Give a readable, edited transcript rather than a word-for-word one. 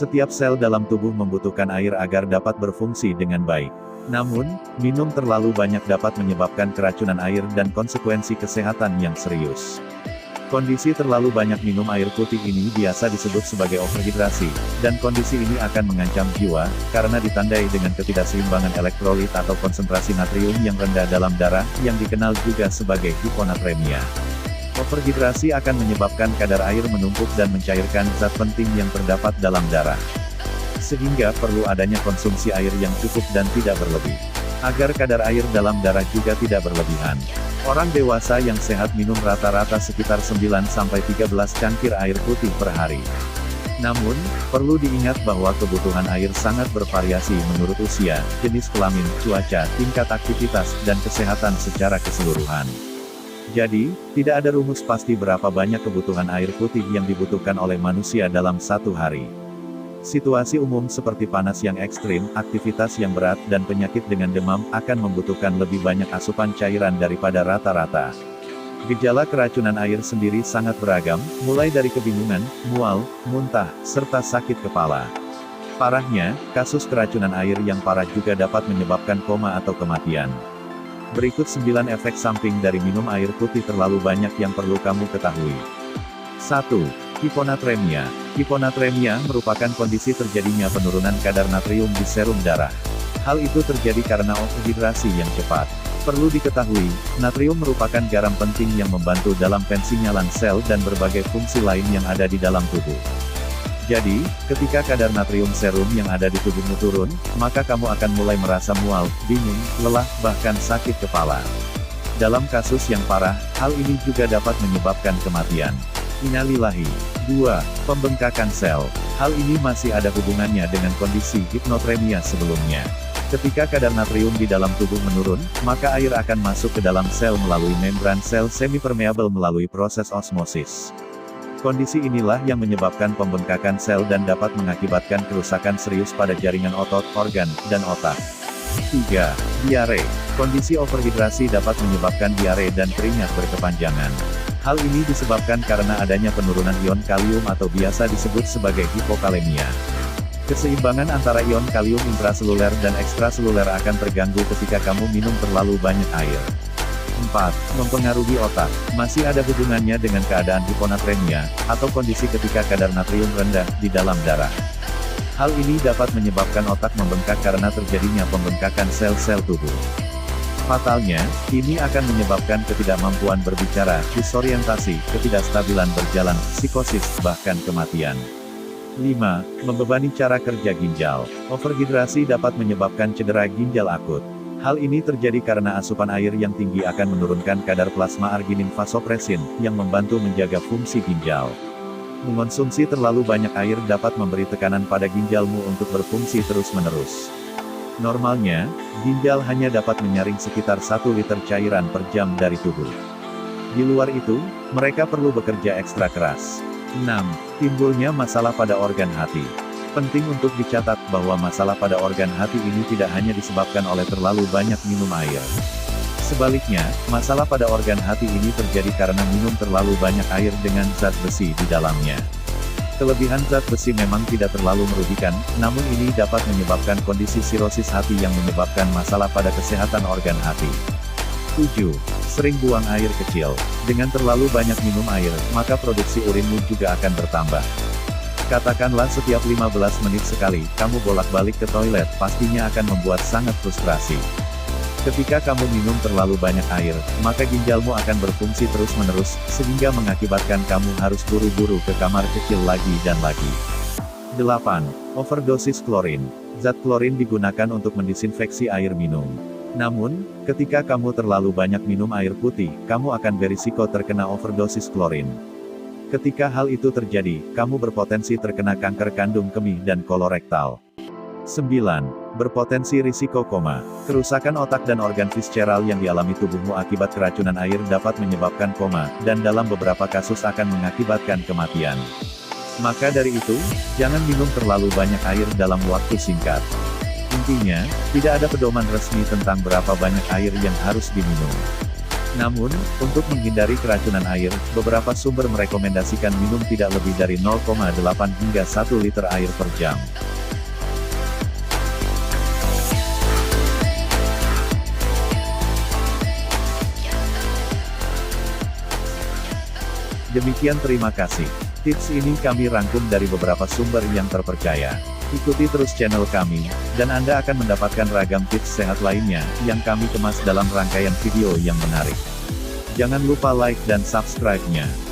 Setiap sel dalam tubuh membutuhkan air agar dapat berfungsi dengan baik. Namun, minum terlalu banyak dapat menyebabkan keracunan air dan konsekuensi kesehatan yang serius. Kondisi terlalu banyak minum air putih ini biasa disebut sebagai overhidrasi, dan kondisi ini akan mengancam jiwa, karena ditandai dengan ketidakseimbangan elektrolit atau konsentrasi natrium yang rendah dalam darah, yang dikenal juga sebagai hiponatremia. Overhidrasi akan menyebabkan kadar air menumpuk dan mencairkan zat penting yang terdapat dalam darah. Sehingga perlu adanya konsumsi air yang cukup dan tidak berlebih. Agar kadar air dalam darah juga tidak berlebihan. Orang dewasa yang sehat minum rata-rata sekitar 9-13 cangkir air putih per hari. Namun, perlu diingat bahwa kebutuhan air sangat bervariasi menurut usia, jenis kelamin, cuaca, tingkat aktivitas, dan kesehatan secara keseluruhan. Jadi, tidak ada rumus pasti berapa banyak kebutuhan air putih yang dibutuhkan oleh manusia dalam satu hari. Situasi umum seperti panas yang ekstrim, aktivitas yang berat, dan penyakit dengan demam, akan membutuhkan lebih banyak asupan cairan daripada rata-rata. Gejala keracunan air sendiri sangat beragam, mulai dari kebingungan, mual, muntah, serta sakit kepala. Parahnya, kasus keracunan air yang parah juga dapat menyebabkan koma atau kematian. Berikut 9 efek samping dari minum air putih terlalu banyak yang perlu kamu ketahui. 1. Hiponatremia. Hiponatremia merupakan kondisi terjadinya penurunan kadar natrium di serum darah. Hal itu terjadi karena overhidrasi yang cepat. Perlu diketahui, natrium merupakan garam penting yang membantu dalam pensinyalan sel dan berbagai fungsi lain yang ada di dalam tubuh. Jadi, ketika kadar natrium serum yang ada di tubuhmu turun, maka kamu akan mulai merasa mual, bingung, lelah, bahkan sakit kepala. Dalam kasus yang parah, hal ini juga dapat menyebabkan kematian. Innalillahi. 2. Pembengkakan sel. Hal ini masih ada hubungannya dengan kondisi hipnotremia sebelumnya. Ketika kadar natrium di dalam tubuh menurun, maka air akan masuk ke dalam sel melalui membran sel semipermeabel melalui proses osmosis. Kondisi inilah yang menyebabkan pembengkakan sel dan dapat mengakibatkan kerusakan serius pada jaringan otot, organ, dan otak. 3. Diare. Kondisi overhidrasi dapat menyebabkan diare dan keringat berkepanjangan. Hal ini disebabkan karena adanya penurunan ion kalium atau biasa disebut sebagai hipokalemia. Keseimbangan antara ion kalium intraseluler dan ekstraseluler akan terganggu ketika kamu minum terlalu banyak air. 4. Mempengaruhi otak. Masih ada hubungannya dengan keadaan hiponatremia, atau kondisi ketika kadar natrium rendah di dalam darah. Hal ini dapat menyebabkan otak membengkak karena terjadinya pembengkakan sel-sel tubuh. Fatalnya, ini akan menyebabkan ketidakmampuan berbicara, disorientasi, ketidakstabilan berjalan, psikosis, bahkan kematian. 5. Membebani cara kerja ginjal. Overhidrasi dapat menyebabkan cedera ginjal akut. Hal ini terjadi karena asupan air yang tinggi akan menurunkan kadar plasma arginin vasopresin, yang membantu menjaga fungsi ginjal. Mengonsumsi terlalu banyak air dapat memberi tekanan pada ginjalmu untuk berfungsi terus-menerus. Normalnya, ginjal hanya dapat menyaring sekitar 1 liter cairan per jam dari tubuh. Di luar itu, mereka perlu bekerja ekstra keras. 6. Timbulnya masalah pada organ hati. Penting untuk dicatat bahwa masalah pada organ hati ini tidak hanya disebabkan oleh terlalu banyak minum air. Sebaliknya, masalah pada organ hati ini terjadi karena minum terlalu banyak air dengan zat besi di dalamnya. Kelebihan zat besi memang tidak terlalu merugikan, namun ini dapat menyebabkan kondisi sirosis hati yang menyebabkan masalah pada kesehatan organ hati. 7. Sering buang air kecil. Dengan terlalu banyak minum air, maka produksi urinmu juga akan bertambah. Katakanlah setiap 15 menit sekali, kamu bolak-balik ke toilet, pastinya akan membuat sangat frustrasi. Ketika kamu minum terlalu banyak air, maka ginjalmu akan berfungsi terus-menerus, sehingga mengakibatkan kamu harus buru-buru ke kamar kecil lagi dan lagi. 8. Overdosis klorin. Zat klorin digunakan untuk mendisinfeksi air minum. Namun, ketika kamu terlalu banyak minum air putih, kamu akan berisiko terkena overdosis klorin. Ketika hal itu terjadi, kamu berpotensi terkena kanker kandung kemih dan kolorektal. 9. Berpotensi risiko koma. Kerusakan otak dan organ visceral yang dialami tubuhmu akibat keracunan air dapat menyebabkan koma, dan dalam beberapa kasus akan mengakibatkan kematian. Maka dari itu, jangan minum terlalu banyak air dalam waktu singkat. Intinya, tidak ada pedoman resmi tentang berapa banyak air yang harus diminum. Namun, untuk menghindari keracunan air, beberapa sumber merekomendasikan minum tidak lebih dari 0,8 hingga 1 liter air per jam. Demikian, terima kasih. Tips ini kami rangkum dari beberapa sumber yang terpercaya. Ikuti terus channel kami, dan Anda akan mendapatkan ragam tips sehat lainnya, yang kami kemas dalam rangkaian video yang menarik. Jangan lupa like dan subscribe-nya.